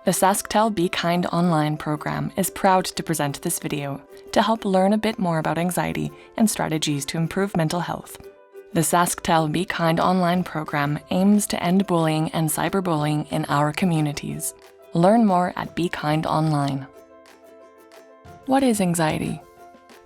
The SaskTel Be Kind Online program is proud to present this video to help learn a bit more about anxiety and strategies to improve mental health. The SaskTel Be Kind Online program aims to end bullying and cyberbullying in our communities. Learn more at Be Kind Online. What is anxiety?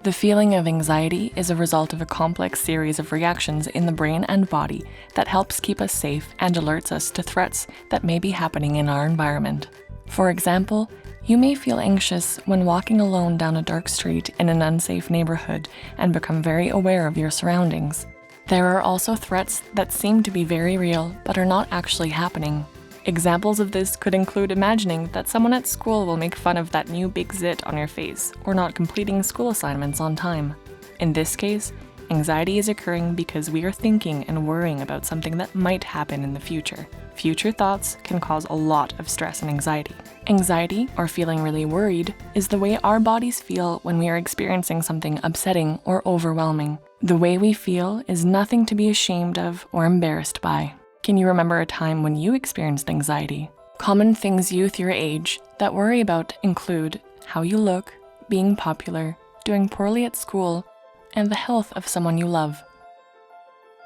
The feeling of anxiety is a result of a complex series of reactions in the brain and body that helps keep us safe and alerts us to threats that may be happening in our environment. For example, you may feel anxious when walking alone down a dark street in an unsafe neighborhood and become very aware of your surroundings. There are also threats that seem to be very real but are not actually happening. Examples of this could include imagining that someone at school will make fun of that new big zit on your face or not completing school assignments on time. In this case, anxiety is occurring because we are thinking and worrying about something that might happen in the future. Future thoughts can cause a lot of stress and anxiety. Anxiety, or feeling really worried, is the way our bodies feel when we are experiencing something upsetting or overwhelming. The way we feel is nothing to be ashamed of or embarrassed by. Can you remember a time when you experienced anxiety? Common things youth your age that worry about include how you look, being popular, doing poorly at school, and the health of someone you love.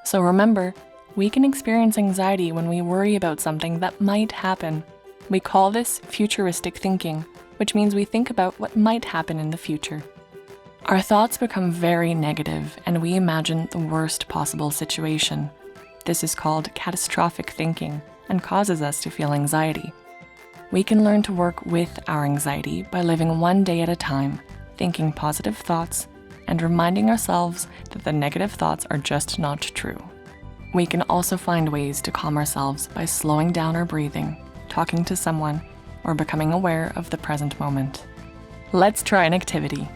So remember, we can experience anxiety when we worry about something that might happen. We call this futuristic thinking, which means we think about what might happen in the future. Our thoughts become very negative and we imagine the worst possible situation. This is called catastrophic thinking and causes us to feel anxiety. We can learn to work with our anxiety by living one day at a time, thinking positive thoughts, and reminding ourselves that the negative thoughts are just not true. We can also find ways to calm ourselves by slowing down our breathing, talking to someone, or becoming aware of the present moment. Let's try an activity.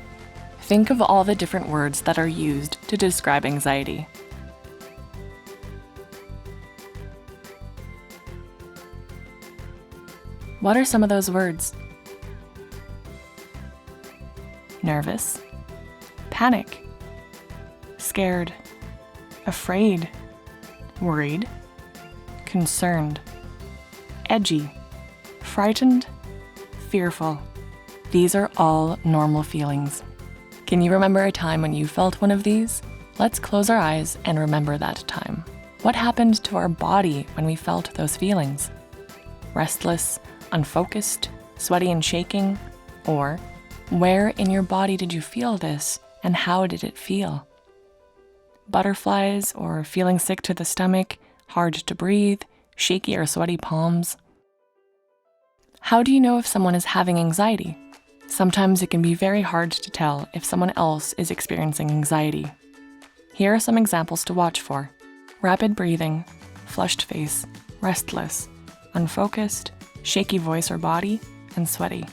Think of all the different words that are used to describe anxiety. What are some of those words? Nervous, panic, scared, afraid, worried, concerned, edgy, frightened, fearful. These are all normal feelings. Can you remember a time when you felt one of these? Let's close our eyes and remember that time. What happened to our body when we felt those feelings? Restless, unfocused, sweaty and shaking? Or where in your body did you feel this and how did it feel? Butterflies or feeling sick to the stomach, hard to breathe, shaky or sweaty palms? How do you know if someone is having anxiety? Sometimes it can be very hard to tell if someone else is experiencing anxiety. Here are some examples to watch for: rapid breathing, flushed face, restless, unfocused, shaky voice or body, and sweaty.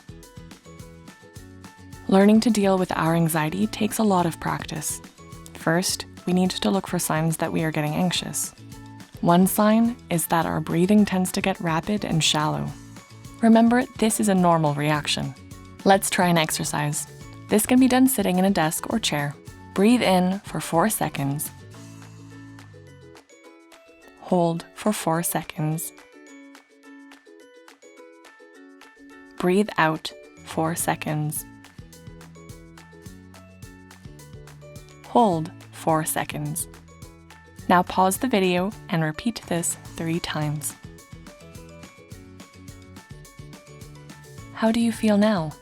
Learning to deal with our anxiety takes a lot of practice. First, we need to look for signs that we are getting anxious. One sign is that our breathing tends to get rapid and shallow. Remember, this is a normal reaction. Let's try an exercise. This can be done sitting in a desk or chair. Breathe in for 4 seconds. Hold for 4 seconds. Breathe out 4 seconds. Hold 4 seconds. Now pause the video and repeat this 3 times. How do you feel now?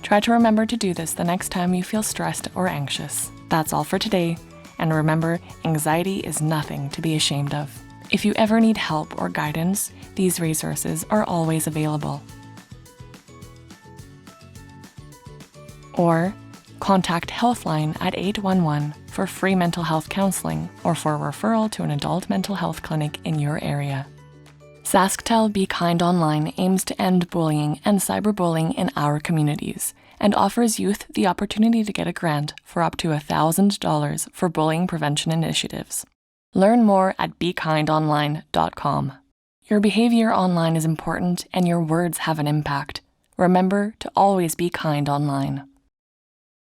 Try to remember to do this the next time you feel stressed or anxious. That's all for today, and remember, anxiety is nothing to be ashamed of. If you ever need help or guidance, these resources are always available. Or contact Healthline at 811 for free mental health counseling or for a referral to an adult mental health clinic in your area. SaskTel Be Kind Online aims to end bullying and cyberbullying in our communities and offers youth the opportunity to get a grant for up to $1,000 for bullying prevention initiatives. Learn more at bekindonline.com. Your behavior online is important and your words have an impact. Remember to always be kind online.